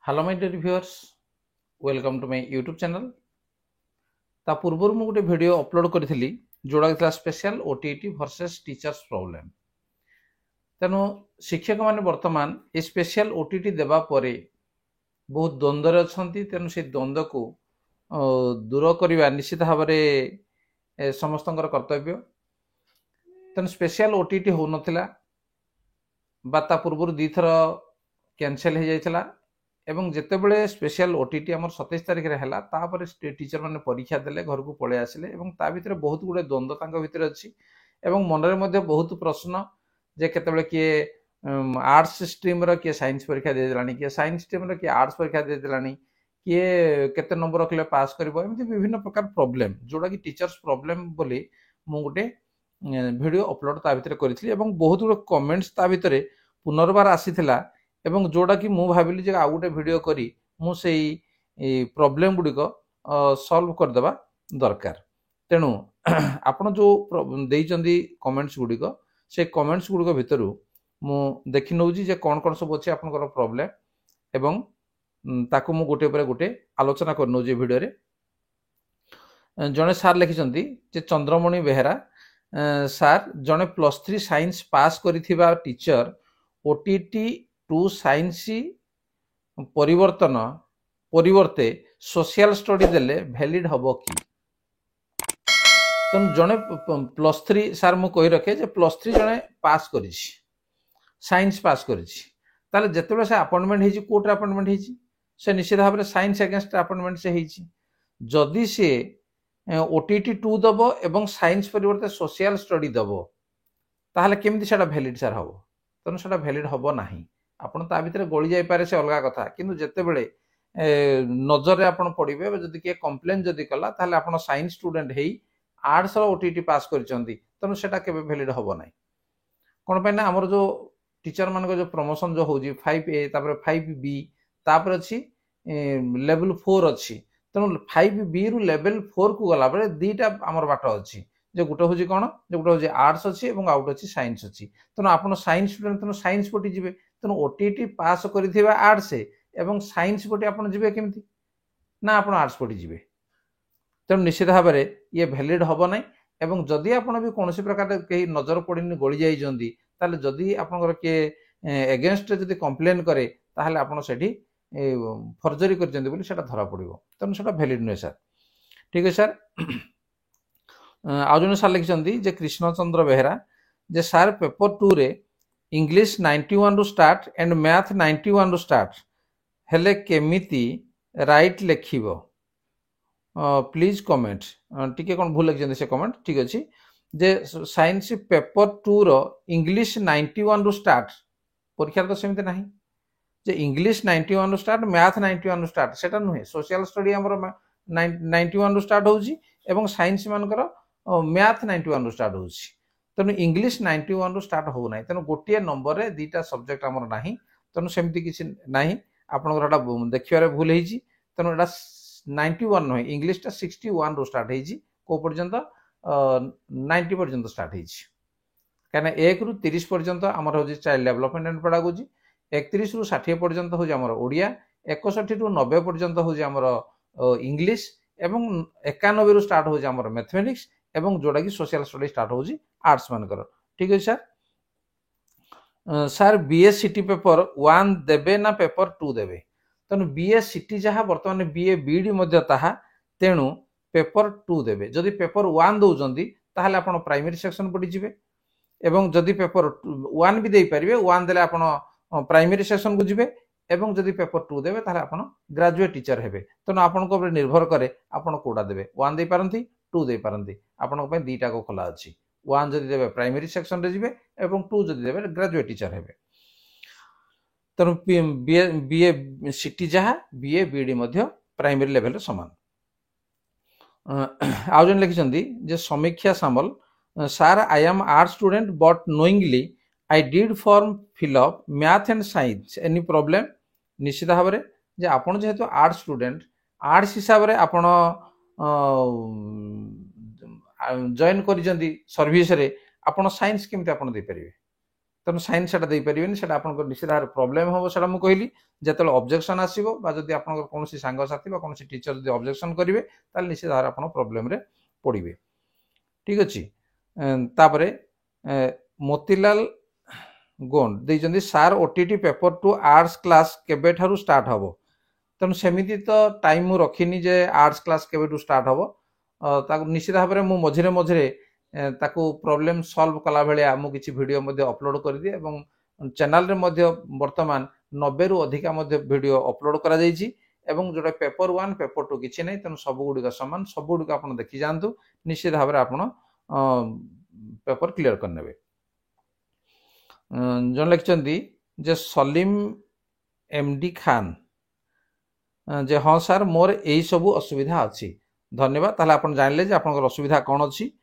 Hello my dear viewers, welcome to my YouTube channel. ता पूर्व मु गोटे वीडियो अपलोड करी जोड़ा था special OTT versus teachers problem. तेणु शिक्षक माने वर्तमान ए स्पेशल ओटीटी देवा परे बहुत द्वंद्व अच्छा। तेणु से द्वंद्व को दूर करने निश्चित भाव में समस्त कर्तव्य। तेणु स्पेशल ओटीटी हो नाला पूर्व दुई थर कैंसल हो जाता एवं जितेबले स्पेशल ओटीटी आम 27 तारिख है टीचर मैंने परीक्षा देले घर को पलि आसिले भितर बहुत गुड़े द्वंद्व भितर अच्छी मनरे बहुत प्रश्न जे केतबले किए आर्ट्स स्ट्रीम किए साइंस परीक्षा दे देलानी, किए साइंस स्ट्रीम किए आर्ट्स परीक्षा दे देलानी, किए केते नंबर रखले पास करिवो, एमती विभिन्न प्रकार प्रॉब्लम जोड़ा कि टीचर्स प्रॉब्लम बोली मु गोटे वीडियो अपलोड ता भितर करितली एवं बहुत गुड़े कमेंट्स ता भितर पुनर्बार आसीथिला एवं जोड़ा कि मु भाविली जे आउ गोटे वीडियो करी मु सेई प्रॉब्लम गुड़िक सॉल्व कर देबा दरकार। तेणु आपण जो देइचंदी कमेंट्स गुड़िक से कमेंट्स गुड़िक भितरु मु देखि नउजी जे कोन कोन सब अछि आपनकर प्रॉब्लम एवं ताकू मु गोटे पर गोटे आलोचना कर नउजी वीडियो रे। जने सार लिखिचंदी जे चंद्रमणि बेहेरा सार जने +3 साइंस पास करिथिबा टीचर ओटीटी टू साइंस परिवर्ते सोशल स्टडी देले वैलिड हबो कि? तेणु जड़े +3 सार मु कही रखे जे +3 जड़े पास करी साइंस पास करी जिते से अपॉइंटमेंट होती कोर्ट अपॉइंटमेंट होती से निश्चित भाव में साइंस अगेंस्ट अपॉइंटमेंट से होती जदि सी ओटीटी 2 दब एवं साइंस परिवर्ते सोशल स्टडी दब ताहले केमती सेटा वैलिड सार हम? तेणु से वैलिड हम ना आपड़ ता भर गली जापे से अलग कथा किंतु जिते बड़े नजर आपड़ पड़े जदि किए कम्प्लेन जदि कला ताहले आपड़ साइंस स्टूडेंट है आर्ट्स ओटीटी पास करिसेंती तेणु सेटा केबे वैलिड हम ना। कौन पे ना आमर जो टीचर मान जो प्रमोशन जो होजी 5A तापर 5B तापर अच्छी लेवल 4 अच्छी तेणु 5B रु लेवल 4 को गला बेले दीटा आमर बाट अच्छी जो गोटे हूँ कौन जो गोटे हूँ आर्ट्स अच्छी और आउट अच्छी साइंस अच्छी तेणु आप साइंस स्टूडेंट तेणु साइंस पटी जी तेणु ओटीटी पास कर आर्ट्स एवं साइंस पटी आप जी केमती ना आप आर्ट्स पटी जी तेणु निश्चित भाव में ये वैलिड हम ना। एवं जदि आप भी कौन प्रकार कहीं नजर पड़ी गली जाइए जदि आपंकर किए एगेन्स्ट जदि कम्प्लेन करे ताहले आपन सेठी फर्जरी करछन्ती बोली सेटा धरा पड़िबो तेणु सेटा वैलिड नुहे सर। ठीक है सर। आउ जने सार लिखिछन्ती जे कृष्णचंद्र बेहेरा जे सार पेपर 2 रे इंग्लिश 91 रु स्टार्ट एंड मैथ 91 रु स्टार्ट हेले केमिति राइट लेखिबो प्लीज कमेंट टिके कौन भूल लगे से कमेंट ठीक अच्छे जे साइंस पेपर 2 रो इंग्लिश 91 रु स्टार्ट परीक्षा तो सेमती ना जे इंग्लिश 91 रु स्टार्ट मैथ 91 रु स्टार्ट सेटा नुहे सोशल स्टडी हमर 91 रु स्टार्ट होउची एवं साइंस मानकर मैथ 91 रु स्टार्ट होउची तेणु इंग्लिश 91 रु स्टार्ट हो ना तेणु गोटे नंबर रे दीटा सब्जेक्ट हमर नाही तेणु सेमती किछि नाही आपनकर देखिबारे भूल हेची तेणु एटा 91 नुहे इंग्लिश टा 61 रु स्टार्ट हेची को पर्यंत 90 पर्यंत स्टार्ट हेची कहीं 1 रु 30 पर्यंत आमर हो चाइल्ड डेवलपमेंट एंड पेडागोजी 31 रु 60 पर्यंत हो आमर ओडिया 61 रु 90 पर्यंत हो आमर इंग्लिश एवं 91 रु स्टार्ट हो आमर मैथमेटिक्स एवं जोड़ा कि सोशल स्टडी स्टार्ट हो आर्ट्स मानकर। ठीक है सर। सर बीएससीटी पेपर 1 देबे ना पेपर 2 देबे? तेणु बीएससीटी जहाँ बर्तमान बीए बीडी मध्य ताहा तेणु पेपर 2 देबे जदि पेपर 1 दउजंदी ताहले आपण प्राइमरी सेक्शन पड़ी जिवे एवं जदि पेपर 1 भी दे परिबे 1 देले आपण प्राइमरी सेक्शन को जिवे एवं जदि पेपर 2 देबे ताहले आपण ग्रेजुएट टीचर हेबे तेणु आपण को ऊपर निर्भर करे आपण कोडा देबे 1 दे पारंती 2 दे पारंती आपण पे दीटा को खोला अछि 1 जदि देबे प्राइमरी सेक्शन रे जिवे एवं 2 जदि देबे ग्रेजुएट टीचर हेबे तेणु बीए सीटी जहाँ बीए बीडी मध्य प्राइमरी लेवल समान। आउ जन लिखिछन्ती जे समीक्षा सामल सार I am art student but knowingly I did form fill up math and science any problem? निश्चित भाव में जे आपन जेहेतु आर्ट स्टूडेंट आर्ट्स हिसाब से आपन जॉइन करिसेंती सर्विस रे आपन साइंस केमते आपन दे परिबे तेणु साइन से देपारे से आप निश्चित भाव प्रोब्लेम हम से कहली जो ऑब्जेक्शन आसो जदि आप कौन सांगसाथी कौन टीचर जो ऑब्जेक्शन करेंगे निश्चित भाव आप प्रोब्लेम पड़े ठीक अच्छे तापर मोतीलाल गोंड देखते सार OTT paper two arts class केबे ठारू स्टार्ट हम तेणु सेमती तो टाइम मु रखिनी जे आर्ट्स क्लास केबे स्टार्ट हम निश्चित भाव में मझे मझे ताकू प्रॉब्लम सॉल्व कला भाया मु किछि वीडियो मध्ये अपलोड कर दिए एवं चैनल रे मध्ये वर्तमान 90 रु अधिका मध्ये वीडियो अपलोड करा जायछि एवं जोटा पेपर 1 पेपर 2 किछि नै तेणु सब गुडी का समान सब गुडी का आपण देखि जानतु निश्चित भाव में आपण पेपर क्लियर कर नेबे जन लिखिछन्ती जे सलीम एमडी खान जे हाँ सर मोर यही सबू असुविधा अच्छी धन्यवाद ताहले आपण जानले जे आपनकर असुविधा कौन अच्छी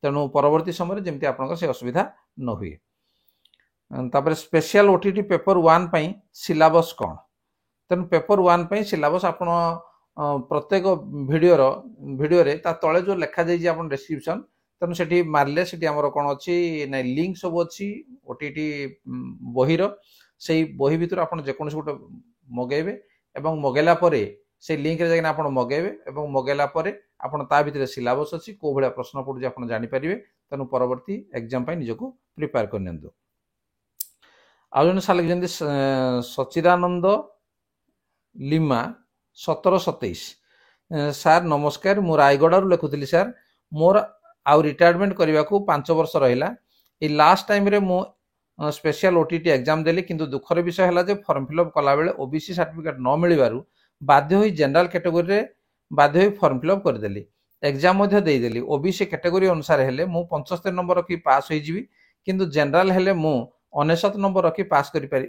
तेणु परवर्ती समय जमती आपनकर से असुविधा न हुए तापर स्पेशल ओटीटी पेपर 1 पई सिलेबस कौन तेणु पेपर 1 पई सिलेबस आपण प्रत्येक वीडियो रे ता तळे जो लिखा जाई आपण डिस्क्रिप्शन तेणु सेठी मारले सेठी हमर कौन अच्छी ना लिंक सब अच्छी ओटीटी बही रो सेही बही भितर आपण जेकोन गोटे मगेबे एवं मगेला परे से लिंक रे जागिना आपण मगेबे एवं मगेला परे आपण ता भितर सिलेबस अछि को भलिया प्रश्न पडुजे आपण जानि परिबे तेणु परवर्ती एग्जाम पई निजको प्रिपेयर कर नियंतु आउन साल जेंति सचिदानंद लिमा 1727 सर नमस्कार मु रायगड़ा रु लेखुतली सर मोर आउ रिटायरमेंट करबा को 5 वर्ष रहिला ए लास्ट टाइम रे मु स्पेशल ओटीटी एग्जाम देली किंतु दुखर विषय है जे फॉर्म फिलअप कला बेले ओबीसी सर्टिफिकेट न मिलबारु बाध्य होई जनरल कैटेगरी रे बाध्य होई फॉर्म फिलअप कर देली एग्जाम मध्ये दे देली ओबीसी कैटेगरी अनुसार हेले मु 75 नंबर रखी पास होई जिवि किंतु जनरल हेले मु 99 नंबर रखी पास करि पारि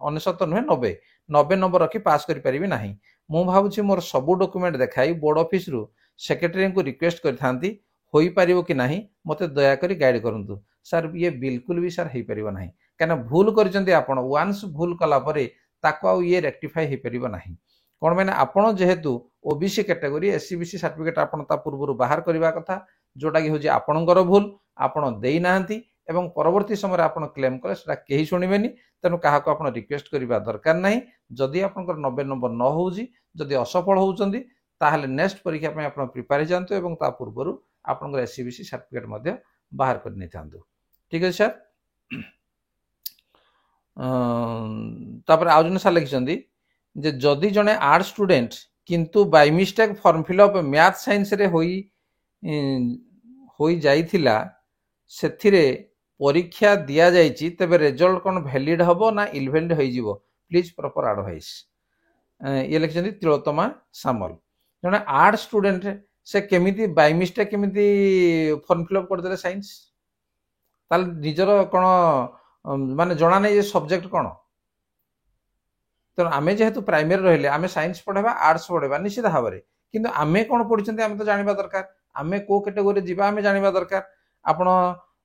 99 नुहे 90 नंबर रखी पास करि परिबि नाही मु भाबुछि मोर सब डॉक्यूमेंट देखाई बोर्ड ऑफिस रु सेक्रेटरी को रिक्वेस्ट करथांती होई पारिबो कि नाही मते दया करी गाइड करंतु सर ये बिल्कुल भी सर हेई परिबो नाही कना भूल करजंती आपण वंस भूल कला परे ताको आ ये रेक्टिफाई हेई परिबो नाही कोन माने आपण जेहेतु ओबीसी कैटेगरी एससीबीसी सर्टिफिकेट आपण ता पूर्व बाहर करबा कथा जोटा कि होजी आपणकर भूल आपण देई नाहंती एवं परवर्ती समय आपण क्लेम करे सेटा केही सुनिबेनी तेनु काहाको आपण रिक्वेस्ट करबा दरकार नाही जदि आपणकर 90 नंबर न होउजी जदि असफल होउचंदी ताहले नेक्स्ट परीक्षा पे आपण प्रिपेयर जानतो एवं ता पूर्वरु आपणकर एससीबीसी सर्टिफिकेट मध्ये बाहर कर नै थांतो ठीक है सर तापर आउजन साल लिखिसंदी जे जदि जने आर्ट स्टूडेंट किंतु by mistake form fill up math science रे होई जाइथिला सेथिरे परीक्षा दिया जाइछि तबे रिजल्ट कोन वैलिड हबो ना इनवैलिड होई जिवो प्लीज प्रॉपर एडवाइस ये लिखिसंदी तिलोत्तमा सामल जने आर्ट स्टूडेंट से केमिति बाय मिस्टेक केमिति फॉर्म फिलअप कर देले साइंस ताल निजर कोन माने जणा नै जे सब्जेक्ट कोन तो आमे जेहेतु प्राइमरी रहिले आमे साइंस पढेबा आर्ट्स पढेबा निश्चित भाबरे किंतु आमे कोन पढिचंती आमे तो जानिबा दरकार आमे को कैटेगरी जिबा आमे जानिबा दरकार आपण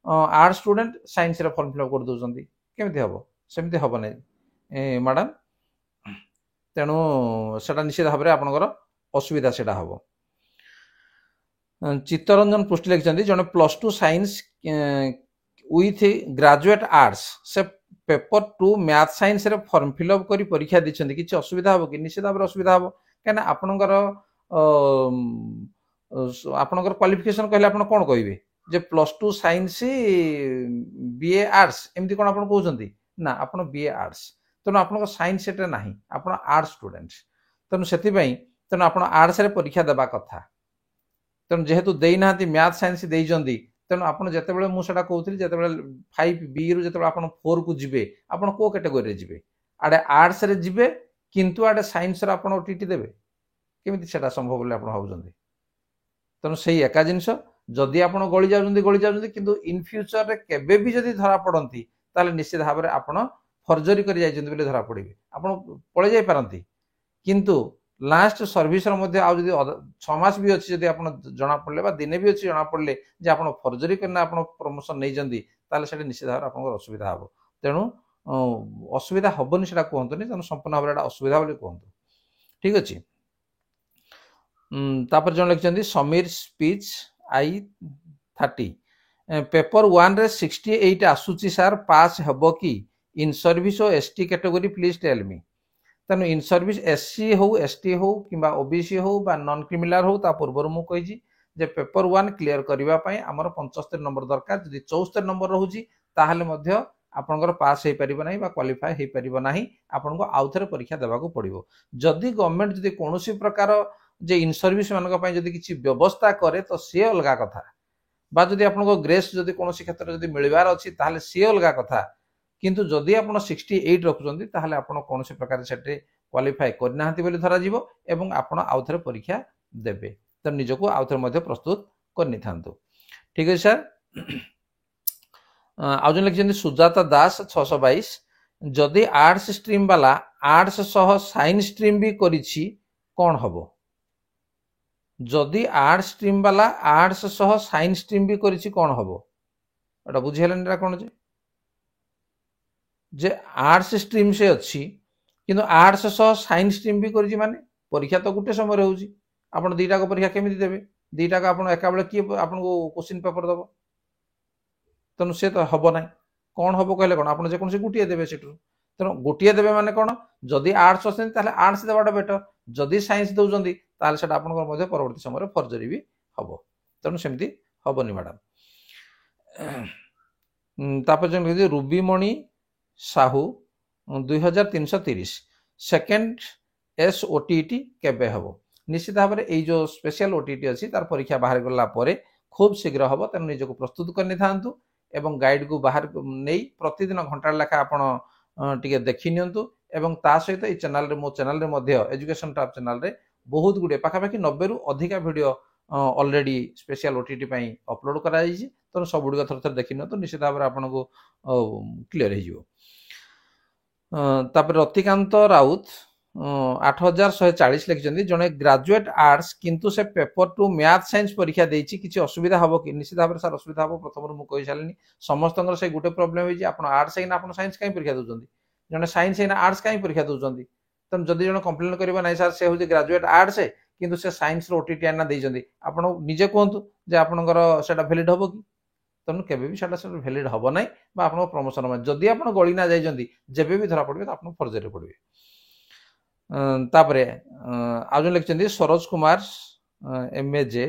आर्ट्स स्टूडेंट साइंस रे फॉर्म फिलअप कर दोचंती केमिति हबो सेमिति हबो नै मैडम तेणु सेटा निश्चित भाबरे आपनकर असुविधा सेटा हबो चित्तरंजन पुष्टि लिखिचंती जने +2 साइंस विथ ग्रेजुएट आर्ट्स से पेपर 2 मैथ साइंस रे फॉर्म फिलअप करी परीक्षा दिछंती किछि असुविधा हबो कि निश्चित भाबरे असुविधा हबो केना आपनकर आपनकर क्वालिफिकेशन कहले आपन कोन कहिबे जे +2 साइंस बीए आर्ट्स एमती कोन आपन कहउचंती ना आपन बीए आर्ट्स तनो आपन साइंस सेटे नाही आपन आर्ट्स स्टूडेंट तनो सेति पई तनो आपन आर्ट्स रे परीक्षा देबा कथा तनो जेहेतु देई नाहंती मैथ साइंस देई जंदी तेणु आप जिते मुझे कहती जिते 5B रु जो आप 4 को जीवे आप को कैटेगरी जीवे आड़े आर्ट्स रे जीवे किंतु आड़े साइंस रे आप ओटीटी देवे केमिति सेटा संभव बोले आप भावुचंदी तेणु से एका जिनस जदि आप गली जाउचंदी किंतु इन फ्यूचर रे केबे भी जदि धरा पड़ती ताले निश्चित भाव में आप फर्जरी कर जाइचंदी बोले धरा पड़े आप पळे जाई पारंती किंतु लास्ट सर्विस मध्ये आ जदि 6 मास भी अछि जदि आपण जना पड़ले बा दिने भी अछि जना पड़ले जे आपण फर्जरी करना आपण प्रमोशन नै जंदी ताले सेटा निश्चित भाव आपण असुविधा हबो तेणु असुविधा हबोनी सेटा कहंतुनी तेणु संपूर्ण भाव असुविधा बोली कहंतु ठीक अछि तापर जण लिखचंदी समीर स्पीच I 30 पेपर 1 रे 68 आसुची सर पास हबो कि in service or ST category please tell me. तेणु इन सर्विस एससी हो एसटी हो कि ओबीसी हो बा नॉन क्रिमिनल हो ता पूर्व मु कही जे पेपर 1 क्लियर करबा पई हमर 75 नंबर दरकार जदि 74 नंबर रहउची ताहले मध्य आपनकर पास हे परिबो नाही बा क्वालिफाई हे परिबो नाही आपनको आउथरे परीक्षा देबा को पड़िबो। जदि गवर्नमेंट जदि कोनोसी प्रकार जे इन सर्विस मानक पई जदि किछि व्यवस्था करे तो से अलगा कथा बा जदि आपनको ग्रेस जदि कोनोसी क्षेत्र जदि मिलबार अछि ताहले से अलगा कथा किंतु जदि आपण 68 रखुचंदी ताहले आपण कोनोसी प्रकार सेटे क्वालिफाई करनाहांती बोली धरा जीवो एवं आपण आउथरे परीक्षा देबे तो निजको आउथरे मध्ये प्रस्तुत करनी थांतु। ठीक है सर। आउजन लिखिसेंती सुजाता दास 622 जदि आर्ट्स स्ट्रीम वाला आर्ट्स सह साइंस स्ट्रीम भी करिछि कोन हबो। जदि आर्ट्स स्ट्रीम वाला आर्ट्स सह साइंस स्ट्रीम भी करिछि कोन हबो एटा बुझिहलेन रा कोन जे आर्ट्स स्ट्रीम से अच्छी किंतु आर्ट्स सह साइंस स्ट्रीम भी करिछि माने परीक्षा तो गुटे समय रहउछि आपण दीटा को परीक्षा केमिति देबे दीटा का आपण एका बेले की आपण को क्वेश्चन पेपर दबो तनु से तो हबो नाही कोन हबो कहले कोन आपण जे कोन से गुटिए देबे सेटु तनु गुटिए देबे माने कोन जदि आर्ट्स अछन ताले आर्ट्स देबाटा बेटर जदि साइंस दउजंदी ताले सेटा आपण को मध्ये परवर्ती समय फर्जरी भी हबो तनु सेमति हबोनी मैडम। तापर जन रूबी मणि साहू 2330 सेकेंड एस ओटीटी केबे हबो निश्चित भाव में जो स्पेशल ओटीटी अच्छी तार परीक्षा बाहर गला परे खूब शीघ्र हम तेणु निजक प्रस्तुत करनी था एवं गाइड को बाहर नहीं प्रतिदिन घंटा लेखा आपण टिके देखि नियंतु एवं ता सहित ए चैनल रे मो चैनल रे मध्य एजुकेशन टॉप चैनल रे बहुत गुडे पाखापाखि 90 रु अधिका वीडियो ऑलरेडी स्पेशल ओटीटी पई अपलोड करा जायछि तेणु सब गुडे थर थर देखि नियंतु निश्चित भाव में आपन को क्लियर हो जिवो। तापर रतिकांत राउत 8140 लिखिसेंती जने ग्रेजुएट आर्ट्स किंतु से पेपर 2 मैथ साइंस परीक्षा देछि किछि असुविधा हबो कि निश्चित भाव सर असुविधा हबो प्रथम मु कहि सालनी समस्तंगर से गुटे प्रॉब्लम होई जे आपण आर्ट्स हैना आपण साइंस काई परीक्षा दोजंती जने साइंस हैना आर्ट्स काई परीक्षा दोजंती तम जदी जने कंप्लेन करबा नै सर से हो जे ग्रेजुएट आर्ट्स है किंतु से साइंस रो ओटीटी आना देजंती आपण निजे कोहंतु जे आपणकर सेटा वैलिड हबो कि तेणु केबे भी सेटा वैलिड हबो नै बा आपण प्रमोशन में जदी आपण गळी ना जायजंती जेबे भी धरा पड़बे आपण फर्जरी पड़बे। तापरे आज लिखिसेंती सरोज कुमार एमएजे ...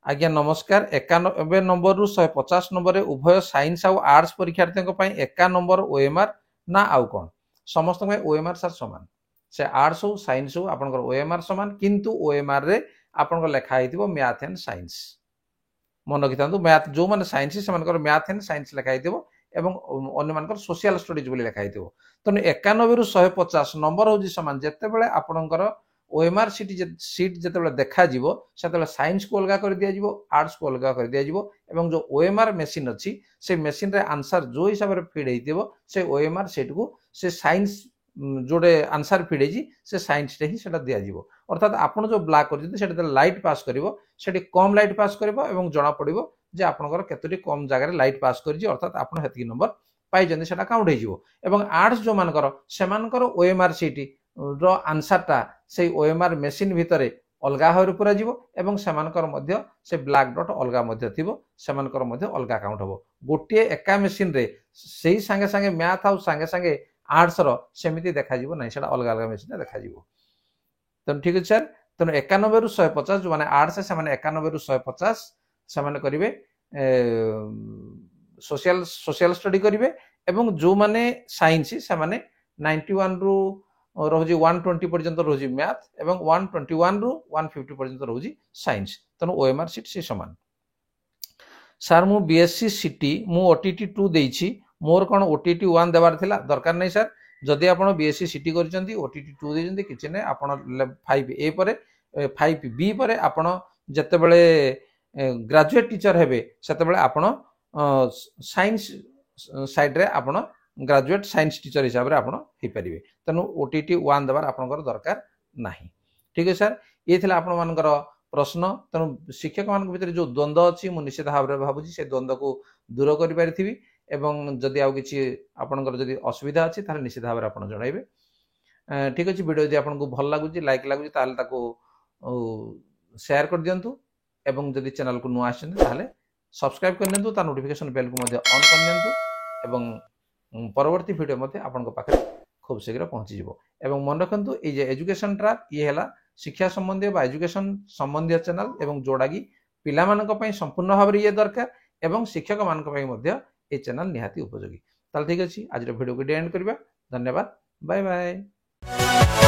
आज्ञा नमस्कार 91 नंबर रु 150 नंबर उभय साइंस और आर्ट्स परीक्षार्थी एका नंबर ओएमआर ना आउ कौन समस्त ओएमआर सर सामान से आर्ट्स हो साइंस हो आपनकर ओएमआर सामान किंतु ओएमआर रे आपनकर लेखा हिथिबो मैथ एंड साइंस मन रखिथांतु मैथ जो माने साइंस से मानकर मैथ एंड साइंस लेखा हिथिबो एवं अन्य मानकर सोशल स्टडीज बोली लेखा हिथिबो तेणु 91 रु 150 नंबर होजी समान जेते बेले आपनकर ओएमआर सीट जेते बेले देखा जीवो सेते बेले साइंस को अलगा कर दिया जीवो आर्ट्स को अलगा कर दिया जीवो एवं जो ओएमआर मशीन अछि से मशीन रे आंसर जो हिसाब रे फीड हेतिबो से ओएमआर सीट को से साइंस जोड़े आंसर फीड हेजी से साइंस रे ही सेटा दिया जीवो अर्थात आपन जो ब्लैक कर जति सेटा लाइट पास करिवो सेटी कम लाइट पास करिवो एवं जणा पड़िवो जे आपनकर केतोटी कम जगह रे लाइट पास करजी अर्थात आपन हेतकी नंबर पाई जंदी सेटा काउंट हे जीवो एवं आर्ट्स जो मानकर सेमानकर ओएमआर सीट रो आंसरटा से ओएमआर मशीन भितरे अलगा होर पुरा जीवो एवं सेमानकर मध्य से ब्लैक डॉट अलगा मध्य थिबो सेमानकर मध्य अलगा काउंट हबो गोटे एका मशीन रे सेही संगे संगे मैथ आउ संगे संगे आर्ट्स रो सेमिति देखा जीवो नै सेटा अलगा अलगा मशीन देखा जीवो तन ठीक अछि सर तन 91 रु 150 जो माने आर्ट्स से माने 91 रु 150 से माने करिवे सोशल स्टडी करिवे एवं जो माने साइंस से माने 91 रु रोजी 120 पर्यंत रोजी मैथ एवं 121 रु 150 पर्यंत रोजी साइंस तनो ओएमआर सीट से समान। सर मु बीएससी सीटी मु ओटीटी 2 देइछि मोर कोन ओटीटी 1 देबार थिला दरकार नै सर जदि आपण बीएससी सीटी करचंती ओटीटी 2 देजंती किछि नै आपण 5A परे 5B परे आपण जते बेले ग्रेजुएट टीचर हेबे सेते बेले आपण साइंस साइड रे आपण ग्रेजुएट साइंस टीचर हिसाब रे आपण हे परिबे तनु ओटीटी 1 देबार आपनकर दरकार नाही। ठीक है सर ये थिला आपण मानकर प्रश्न तनु शिक्षक मान भीतर जो द्वंद्व अछि मु निश्चित भाव रे भाबुची से द्वंद्व को दूर करि पारिथिबी एवं जदि आउ किछि आपनकर जदि असुविधा अछि ताले निश्चित भाव रे आपण जणाइबे। ठीक अछि वीडियो जदि आपन को भल लागुची लाइक लागुची ताले ताको शेयर कर दियंतु एवं जदि चैनल को नु आछन ताले सब्सक्राइब कर नियंतु ता नोटिफिकेशन बेल को मध्य ऑन कर नियंतु एवं परवर्ती वीडियो मध्य आपन पाखे खूब शीघ्र पहुंची जिवो। एवं मन रखंतु ये जे एजुकेशन ट्रैक ये हैला शिक्षा संबंधी बा एजुकेशन संबंधी चैनल एवं जोड़ा कि पिला मानक पई संपूर्ण भाव ये दरकार एवं शिक्षक मानक पई मध्य ये चैनल निहाती उपयोगी। ताल ठीक अछि आज वीडियो को एंड करबा। धन्यवाद। Bye bye.